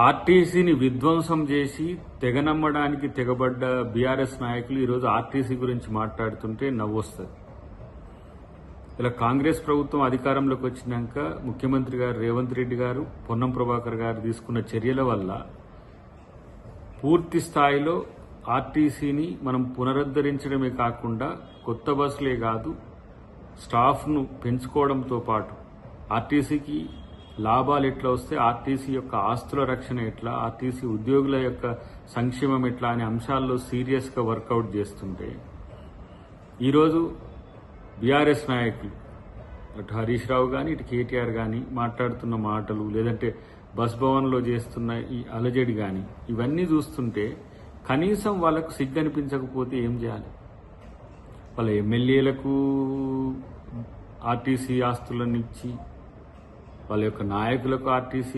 ఆర్టీసీని విధ్వంసం చేసి తెగనమ్మడానికి తెగబడ్డ బీఆర్ఎస్ నాయకులు ఈరోజు ఆర్టీసీ గురించి మాట్లాడుతుంటే నవ్వొస్తుంది. ఇలా కాంగ్రెస్ ప్రభుత్వం అధికారంలోకి వచ్చినాక ముఖ్యమంత్రి గారు రేవంత్ రెడ్డి గారు, పొన్నం ప్రభాకర్ గారు తీసుకున్న చర్యల వల్ల పూర్తి స్థాయిలో ఆర్టీసీని మనం పునరుద్ధరించడమే కాకుండా కొత్త బస్సులే కాదు స్టాఫ్ను పెంచుకోవడంతో పాటు ఆర్టీసీకి లాభాలు ఎట్లా వస్తే, ఆర్టీసీ యొక్క ఆస్తుల రక్షణ ఎట్లా, ఆర్టీసీ ఉద్యోగుల యొక్క సంక్షేమం ఎట్లా అనే అంశాల్లో సీరియస్గా వర్కౌట్ చేస్తుంటే ఈరోజు బీఆర్ఎస్ నాయకులు అటు హరీష్ రావు కానీ ఇటు కేటీఆర్ కానీ మాట్లాడుతున్న మాటలు, లేదంటే బస్ భవన్లో చేస్తున్న ఈ అలజడి కానీ ఇవన్నీ చూస్తుంటే కనీసం వాళ్ళకు సిగ్గు అనిపించకపోతే ఏం చేయాలి? వాళ్ళ ఎమ్మెల్యేలకు ఆర్టీసీ ఆస్తులను ఇచ్చి, వాళ్ళ యొక్క నాయకులకు ఆర్టీసీ